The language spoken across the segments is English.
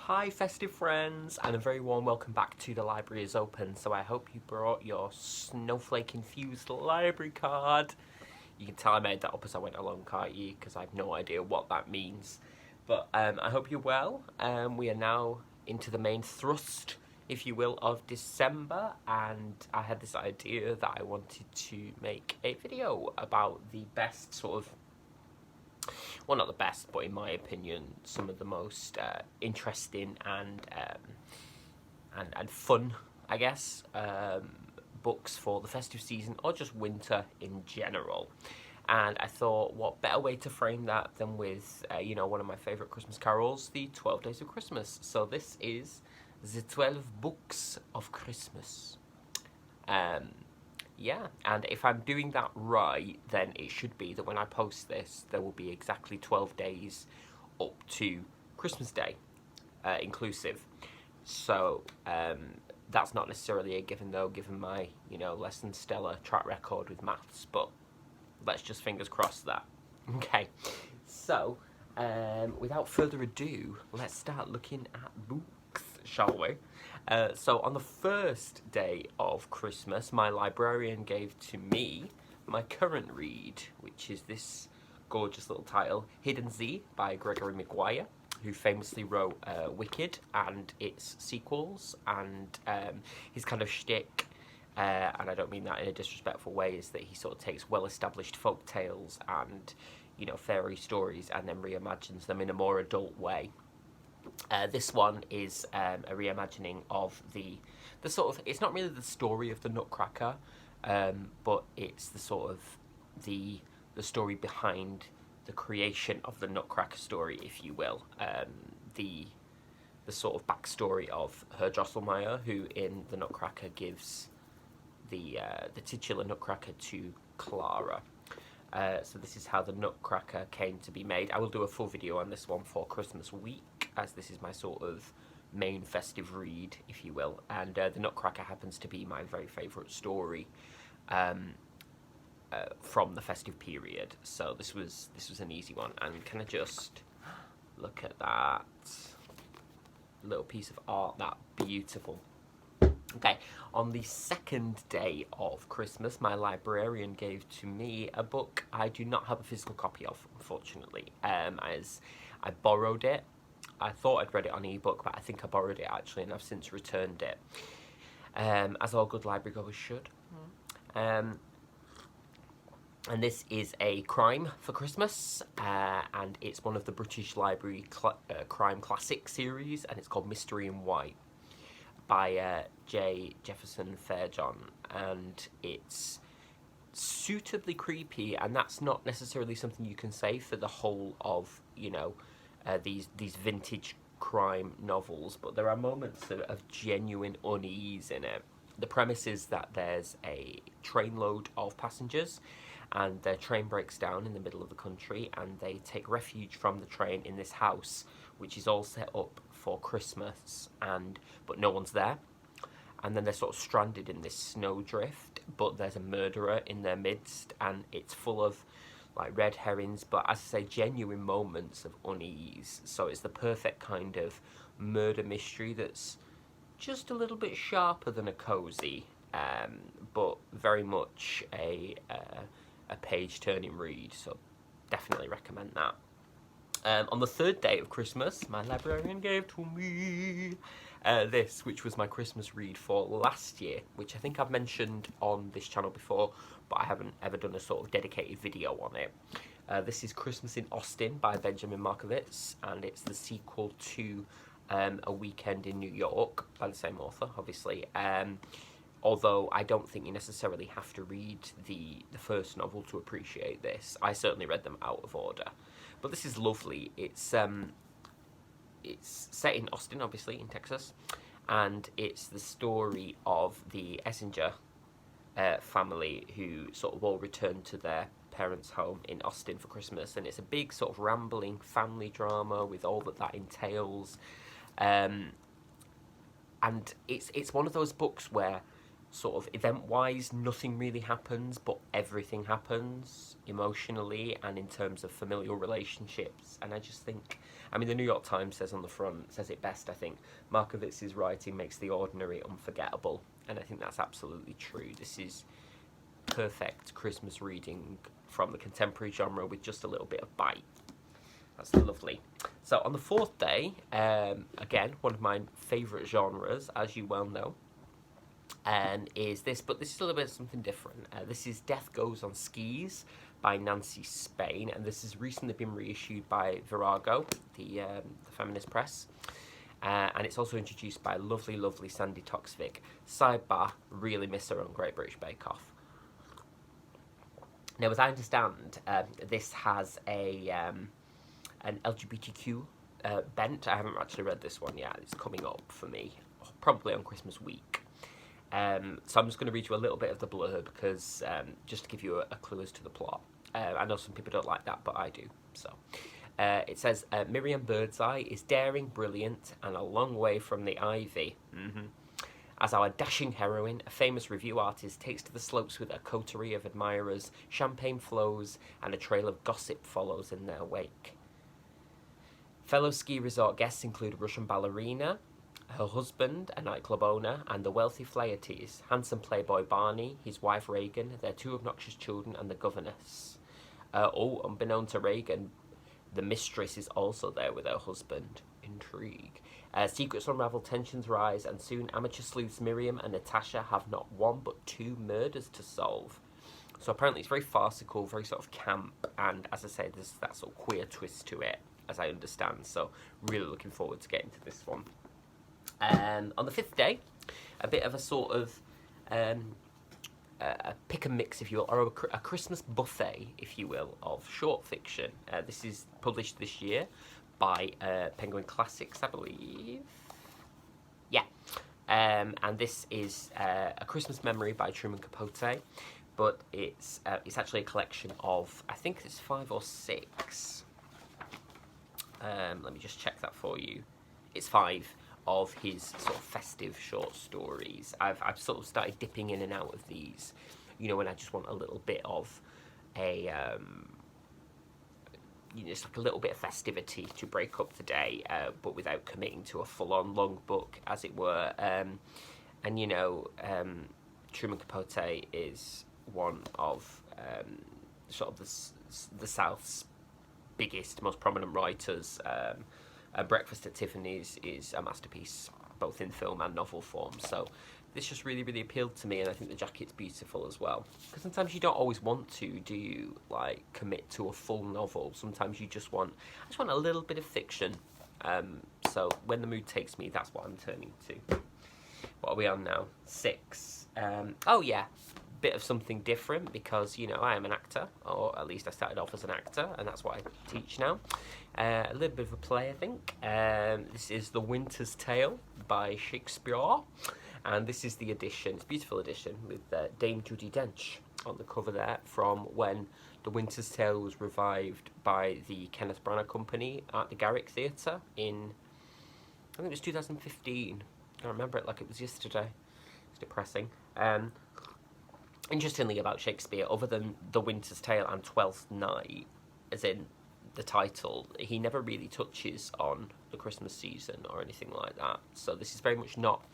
Hi Festive friends, and a very warm welcome back to The Library is Open. So I hope you brought your snowflake infused library card. You can tell I made that up as I went along, can't you? Because I have no idea what that means. But I hope you're well. We are now into the main thrust, if you will, of December, and I had this idea that I wanted to make a video about the best sort of, well, not the best, but in my opinion, some of the most interesting and fun, I guess, books for the festive season or just winter in general. And I thought, what better way to frame that than with, one of my favourite Christmas carols, the 12 Days of Christmas. So this is the 12 Books of Christmas. Yeah, and if I'm doing that right, then it should be that when I post this, there will be exactly 12 days up to Christmas Day, inclusive. So that's not necessarily a given, though, given my, less than stellar track record with maths, but let's just fingers crossed that. Okay, so without further ado, let's start looking at books, shall we? So on the first day of Christmas, my librarian gave to me my current read, which is this gorgeous little title, Hiddensee by Gregory Maguire, who famously wrote Wicked and its sequels, and his kind of shtick, and I don't mean that in a disrespectful way, is that he sort of takes well-established folk tales and, fairy stories and then reimagines them in a more adult way. This one is a reimagining of the sort of, it's not really the story of the Nutcracker, but it's the sort of the story behind the creation of the Nutcracker story, if you will. The sort of backstory of Herr Drosselmeyer, who in the Nutcracker gives the titular Nutcracker to Clara. So this is how the Nutcracker came to be made. I will do a full video on this one for Christmas week, as this is my sort of main festive read, if you will. And the Nutcracker happens to be my very favourite story from the festive period. So this was an easy one. And can I just look at that little piece of art? That beautiful. Okay, on the second day of Christmas, my librarian gave to me a book I do not have a physical copy of, unfortunately, as I borrowed it. I thought I'd read it on ebook, but I think I borrowed it actually, and I've since returned it, as all good library goers should. And this is a crime for Christmas, and it's one of the British Library crime classic series, and it's called Mystery in White, by J. Jefferson Fairjohn, and it's suitably creepy, and that's not necessarily something you can say for the whole of, these vintage crime novels, but there are moments of genuine unease in it. The premise is that there's a trainload of passengers, and their train breaks down in the middle of the country, and they take refuge from the train in this house, which is all set up for Christmas, but no one's there, and then they're sort of stranded in this snowdrift, but there's a murderer in their midst, and it's full of like red herrings, but as I say, genuine moments of unease. So it's the perfect kind of murder mystery that's just a little bit sharper than a cozy, but very much a page-turning read, so definitely recommend that. On the third day of Christmas, my librarian gave to me this, which was my Christmas read for last year, which I think I've mentioned on this channel before, but I haven't ever done a sort of dedicated video on it. This is Christmas in Austin by Benjamin Markovits, and it's the sequel to A Weekend in New York by the same author, obviously. Although I don't think you necessarily have to read the first novel to appreciate this. I certainly read them out of order. But this is lovely. It's set in Austin, obviously, in Texas, and it's the story of the Essinger family, who sort of all returned to their parents' home in Austin for Christmas, and it's a big sort of rambling family drama with all that entails. And it's one of those books where sort of event-wise, nothing really happens, but everything happens emotionally and in terms of familial relationships. And I just think, I mean, the New York Times says on the front, says it best, I think, Markovits' writing makes the ordinary unforgettable. And I think that's absolutely true. This is perfect Christmas reading from the contemporary genre with just a little bit of bite. That's lovely. So on the fourth day, again, one of my favourite genres, as you well know, is this, but this is a little bit of something different. This is Death Goes on Skis by Nancy Spain, and this has recently been reissued by Virago, the feminist press. And it's also introduced by lovely, lovely Sandy Toksvig. Sidebar, really miss her on Great British Bake Off. Now, as I understand, this has an LGBTQ bent. I haven't actually read this one yet. It's coming up for me, probably on Christmas week. So I'm just going to read you a little bit of the blurb because just to give you a clue as to the plot. I know some people don't like that, but I do. So it says, Miriam Birdseye is daring, brilliant, and a long way from the ivy. As our dashing heroine, a famous review artist, takes to the slopes with a coterie of admirers, champagne flows, and a trail of gossip follows in their wake. Fellow ski resort guests include a Russian ballerina, her husband, a nightclub owner, and the wealthy Flahertys, handsome playboy Barney, his wife Reagan, their two obnoxious children, and the governess. Unbeknown to Reagan, the mistress is also there with her husband. Intrigue. Secrets unravel, tensions rise, and soon amateur sleuths Miriam and Natasha have not one but two murders to solve. So apparently it's very farcical, very sort of camp, and as I say, there's that sort of queer twist to it, as I understand. So really looking forward to getting to this one. On the fifth day, a bit of a sort of a pick and mix, if you will, or a Christmas buffet, if you will, of short fiction. This is published this year by Penguin Classics, I believe. Yeah. And this is A Christmas Memory by Truman Capote, but it's actually a collection of, I think it's 5 or 6. Let me just check that for you. It's 5 of his sort of festive short stories. I've sort of started dipping in and out of these, you know, when I just want a little bit of a just like a little bit of festivity to break up the day, but without committing to a full-on long book, as it were. And you know, Truman Capote is one of sort of the South's biggest, most prominent writers. Breakfast at Tiffany's is a masterpiece, both in film and novel form. So this just really, really appealed to me, and I think the jacket's beautiful as well. Because sometimes you don't always want to, do you, like, commit to a full novel. Sometimes you just want, I just want a little bit of fiction. So when the mood takes me, that's what I'm turning to. What are we on now? 6. Oh yeah, bit of something different, because, you know, I am an actor, or at least I started off as an actor, and that's what I teach now. A little bit of a play, I think. This is The Winter's Tale by Shakespeare, and this is the edition, it's a beautiful edition, with Dame Judi Dench on the cover there, from when The Winter's Tale was revived by the Kenneth Branagh Company at the Garrick Theatre in, I think it was 2015. I remember it like it was yesterday. It's depressing. Interestingly about Shakespeare, other than The Winter's Tale and Twelfth Night, as in the title, he never really touches on the Christmas season or anything like that. So this is very much not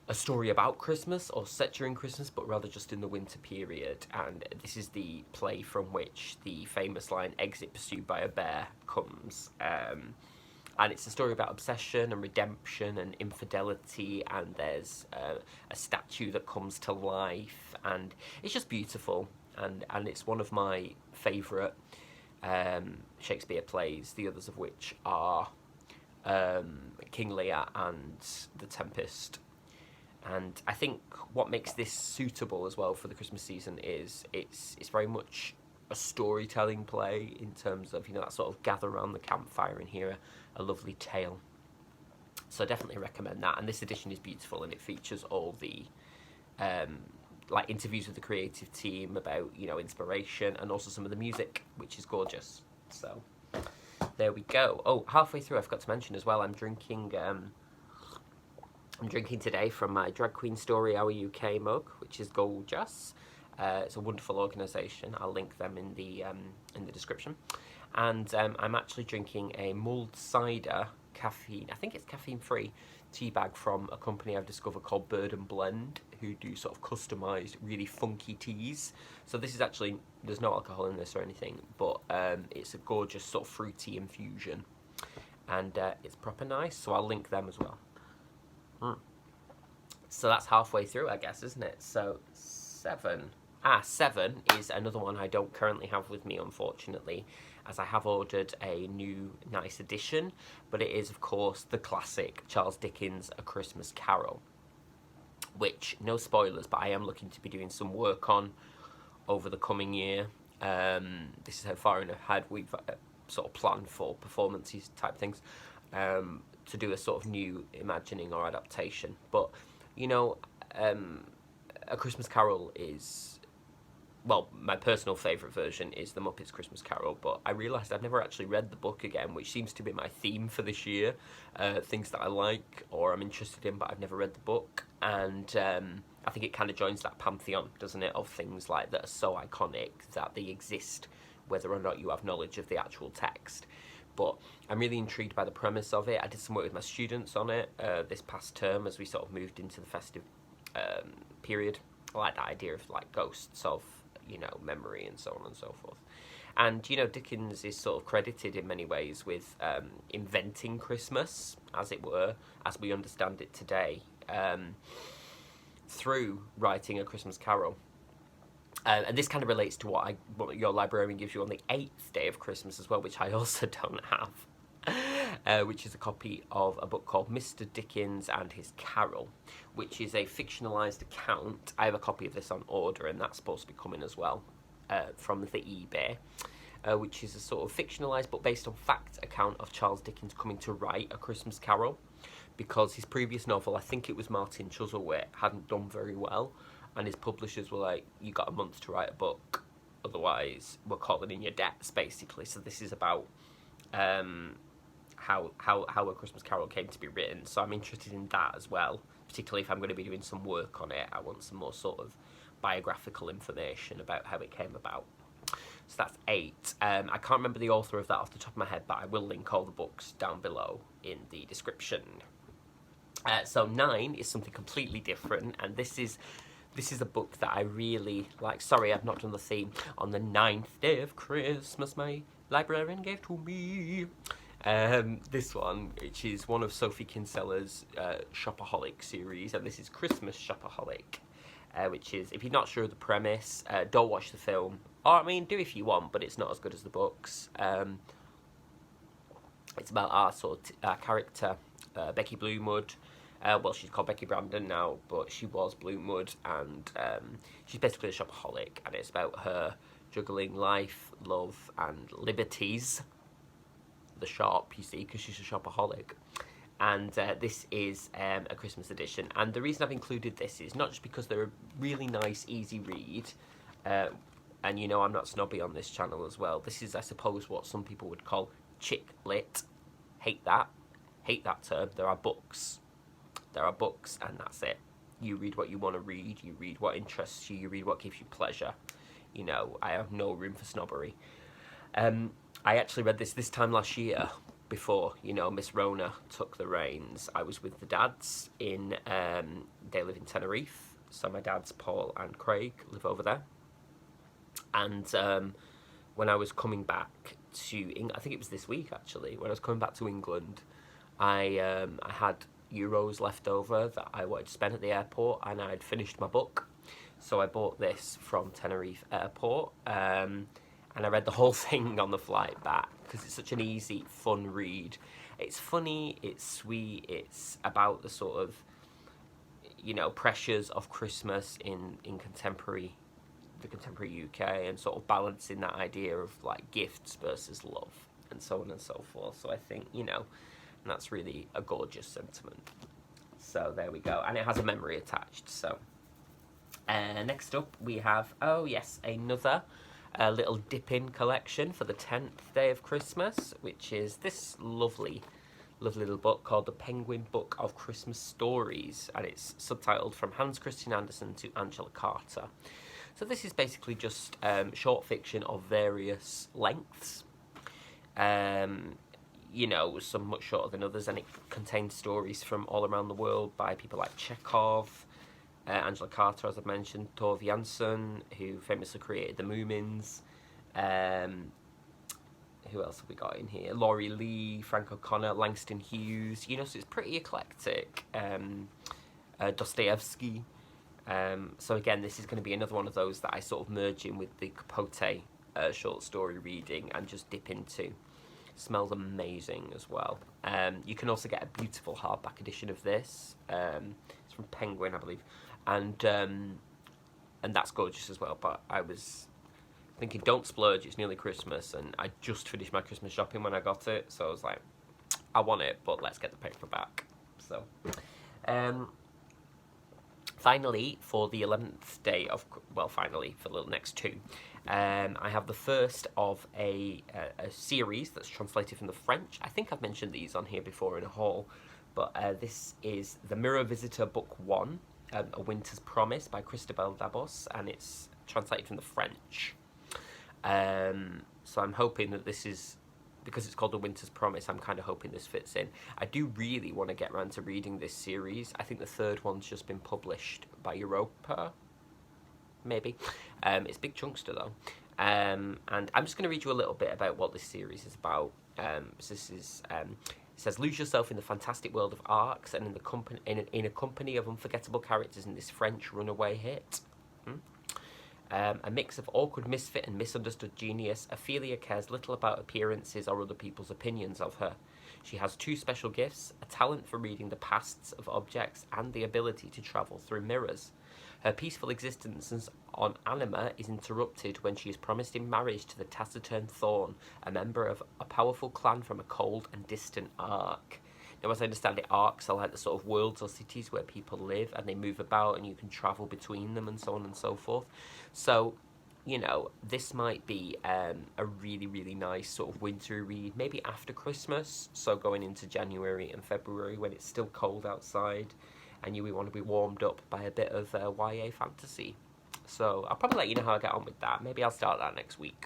a story about Christmas or set during Christmas, but rather just in the winter period. And this is the play from which the famous line, "Exit pursued by a bear," comes. And it's a story about obsession and redemption and infidelity, and there's a statue that comes to life, and it's just beautiful, and it's one of my favourite Shakespeare plays, the others of which are King Lear and The Tempest. And I think what makes this suitable as well for the Christmas season is it's very much a storytelling play, in terms of, you know, that sort of gather around the campfire and hear a lovely tale. So I definitely recommend that. And this edition is beautiful, and it features all the like interviews with the creative team about, you know, inspiration, and also some of the music, which is gorgeous. So there we go. Oh, halfway through I forgot to mention as well, I'm drinking I'm drinking today from my Drag Queen Story Hour UK mug, which is gorgeous. It's a wonderful organisation. I'll link them in the description. And I'm actually drinking a mulled cider caffeine. I think it's caffeine-free tea bag from a company I've discovered called Bird and Blend, who do sort of customised, really funky teas. So this is actually, there's no alcohol in this or anything, but it's a gorgeous sort of fruity infusion, and it's proper nice. So I'll link them as well. So that's halfway through, I guess, isn't it? So 7. 7 is another one I don't currently have with me, unfortunately, as I have ordered a new nice edition, but it is, of course, the classic Charles Dickens' A Christmas Carol, which, no spoilers, but I am looking to be doing some work on over the coming year. This is how far ahead we've sort of planned for performances type things, to do a sort of new imagining or adaptation. But, you know, A Christmas Carol is, well, my personal favourite version is The Muppets Christmas Carol, but I realised I've never actually read the book again, which seems to be my theme for this year. Things that I like or I'm interested in, but I've never read the book. And I think it kind of joins that pantheon, doesn't it, of things like that are so iconic that they exist, whether or not you have knowledge of the actual text. But I'm really intrigued by the premise of it. I did some work with my students on it this past term as we sort of moved into the festive period. I like that idea of like ghosts of, you know, memory and so on and so forth. And, you know, Dickens is sort of credited in many ways with inventing Christmas, as it were, as we understand it today, through writing A Christmas Carol. And this kind of relates to what your librarian gives you on the 8th day of Christmas as well, which I also don't have, which is a copy of a book called Mr. Dickens and His Carol, which is a fictionalised account. I have a copy of this on order, and that's supposed to be coming as well from the eBay, which is a sort of fictionalised but based on fact account of Charles Dickens coming to write A Christmas Carol, because his previous novel, I think it was Martin Chuzzlewit, hadn't done very well. And his publishers were like, you got a month to write a book, otherwise we're calling in your debts, basically. So this is about how A Christmas Carol came to be written. So I'm interested in that as well, particularly if I'm going to be doing some work on it. I want some more sort of biographical information about how it came about. So that's 8. I can't remember the author of that off the top of my head, but I will link all the books down below in the description. So 9 is something completely different, and this is a book that I really like. Sorry, I've not done the theme. On the 9th day of Christmas, my librarian gave to me. This one, which is one of Sophie Kinsella's Shopaholic series, and this is Christmas Shopaholic, which is, if you're not sure of the premise, don't watch the film. Or, I mean, do if you want, but it's not as good as the books. It's about our sort of character, Becky Bloomwood. Well, she's called Becky Brandon now, but she was Bloomwood, and she's basically a shopaholic, and it's about her juggling life, love, and liberties. The shop, you see, because she's a shopaholic. And this is a Christmas edition, and the reason I've included this is not just because they're a really nice, easy read, and you know I'm not snobby on this channel as well. This is, I suppose, what some people would call chick lit. Hate that term. There are books, and that's it. You read what you want to read, you read what interests you, you read what gives you pleasure. You know, I have no room for snobbery. I actually read this time last year, before, you know, Miss Rona took the reins. I was with the dads in, they live in Tenerife, so my dads, Paul and Craig, live over there. And when I was coming back to England, I think it was this week actually, when I was coming back to England, I had euros left over that I wanted to spend at the airport, and I'd finished my book, so I bought this from Tenerife Airport, and I read the whole thing on the flight back because it's such an easy, fun read. It's funny, it's sweet, it's about the sort of, you know, pressures of Christmas in the contemporary UK, and sort of balancing that idea of like gifts versus love and so on and so forth. So I think, you know, and that's really a gorgeous sentiment. So there we go. And it has a memory attached. So next up we have, oh yes, another little dip-in collection for the 10th day of Christmas, which is this lovely lovely little book called The Penguin Book of Christmas Stories, and it's subtitled From Hans Christian Andersen to Angela Carter. So this is basically just short fiction of various lengths. You know, some much shorter than others, and it contains stories from all around the world by people like Chekhov, Angela Carter, as I've mentioned, Tove Jansson, who famously created the Moomins. Who else have we got in here? Laurie Lee, Frank O'Connor, Langston Hughes. You know, so it's pretty eclectic. Dostoevsky. So again, this is going to be another one of those that I sort of merge in with the Capote short story reading and just dip into. Smells amazing as well. You can also get a beautiful hardback edition of this. It's from Penguin, I believe, and that's gorgeous as well. But I was thinking, don't splurge, it's nearly Christmas, and I just finished my Christmas shopping when I got it, so I was like, I want it, but let's get the paperback. So finally, for the 11th day of, well, finally for the next two, I have the first of a series that's translated from the French. I think I've mentioned these on here before in a haul, but this is The Mirror Visitor Book 1, A Winter's Promise by Christelle Dabos, and it's translated from the French. So I'm hoping that this is, because it's called The Winter's Promise, I'm kind of hoping this fits in. I do really want to get around to reading this series. I think the third one's just been published by Europa, maybe. It's big chunkster though. And I'm just going to read you a little bit about what this series is about. So this is, it says, lose yourself in the fantastic world of arcs and in a company of unforgettable characters in this French runaway hit. A mix of awkward misfit and misunderstood genius, Ophelia cares little about appearances or other people's opinions of her. She has two special gifts, a talent for reading the pasts of objects and the ability to travel through mirrors. Her peaceful existence on Anima is interrupted when she is promised in marriage to the taciturn Thorn, a member of a powerful clan from a cold and distant arc. Now, as I understand it, arcs are like the sort of worlds or cities where people live and they move about and you can travel between them and so on and so forth. So, you know, this might be a really, really nice sort of wintry read, maybe after Christmas, so going into January and February when it's still cold outside and you want to be warmed up by a bit of YA fantasy. So I'll probably let you know how I get on with that. Maybe I'll start that next week.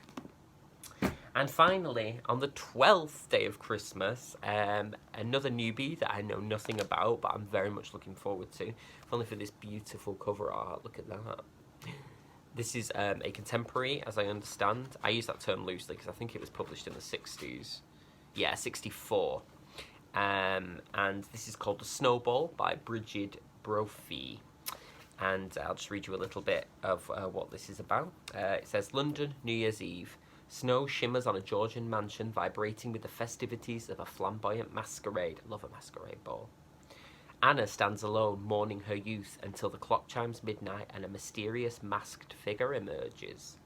And finally, on the 12th day of Christmas, another newbie that I know nothing about, but I'm very much looking forward to, if only for this beautiful cover art. Look at that. This is a contemporary, as I understand. I use that term loosely because I think it was published in the 60s. Yeah, 64. And this is called The Snowball by Brigid Brophy. And I'll just read you a little bit of what this is about. It says, London, New Year's Eve. Snow shimmers on a Georgian mansion, vibrating with the festivities of a flamboyant masquerade. I love a masquerade ball. Anna stands alone, mourning her youth, until the clock chimes midnight and a mysterious masked figure emerges.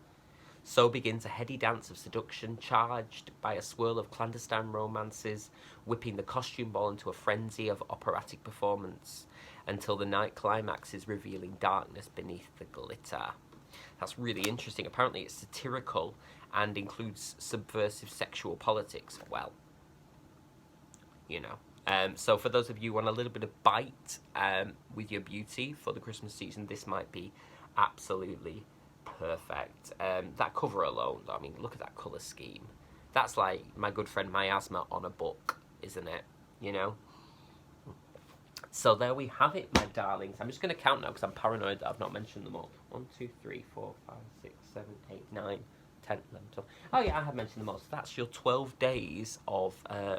So begins a heady dance of seduction, charged by a swirl of clandestine romances, whipping the costume ball into a frenzy of operatic performance, until the night climaxes, revealing darkness beneath the glitter. That's really interesting. Apparently it's satirical and includes subversive sexual politics. Well, you know. So for those of you who want a little bit of bite with your beauty for the Christmas season, this might be absolutely perfect. That cover alone, I mean, look at that colour scheme. That's like my good friend Miasma on a book, isn't it? You know? So there we have it, my darlings. I'm just going to count now because I'm paranoid that I've not mentioned them all. 1, 2, 3, 4, 5, 6, 7, 8, 9, 10, 11, 12. Oh yeah, I have mentioned them all. So that's your 12 days of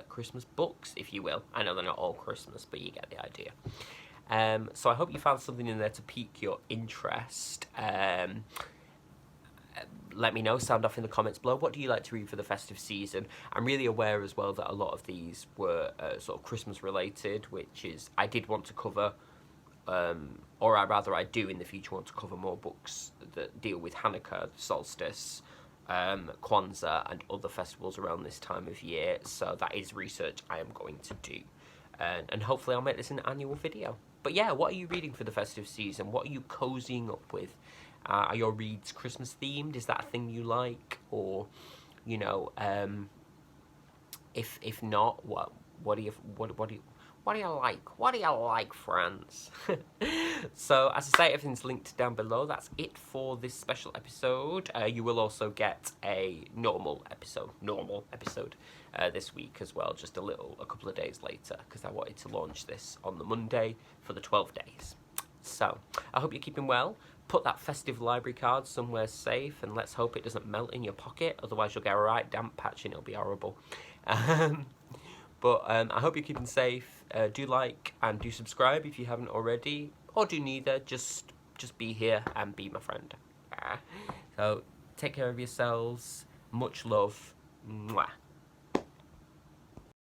Christmas books, if you will. I know they're not all Christmas, but you get the idea. So I hope you found something in there to pique your interest. Let me know, sound off in the comments below. What do you like to read for the festive season? I'm really aware as well that a lot of these were sort of Christmas related, which is, I did want to cover, or I do in the future want to cover more books that deal with Hanukkah, solstice, Kwanzaa and other festivals around this time of year. So that is research I am going to do. And hopefully I'll make this an annual video. But yeah, what are you reading for the festive season? What are you cozying up with? Are your reads Christmas themed? Is that a thing you like? Or, you know, if not, What do you like? What do you like, France? So, as I say, everything's linked down below. That's it for this special episode. You will also get a normal episode this week as well, just a couple of days later, because I wanted to launch this on the Monday for the 12 days. So, I hope you're keeping well. Put that festive library card somewhere safe, and let's hope it doesn't melt in your pocket, otherwise you'll get a right damp patch and it'll be horrible. But I hope you're keeping safe. Do like and do subscribe if you haven't already, or do neither. Just be here and be my friend. So take care of yourselves. Much love. Mwah.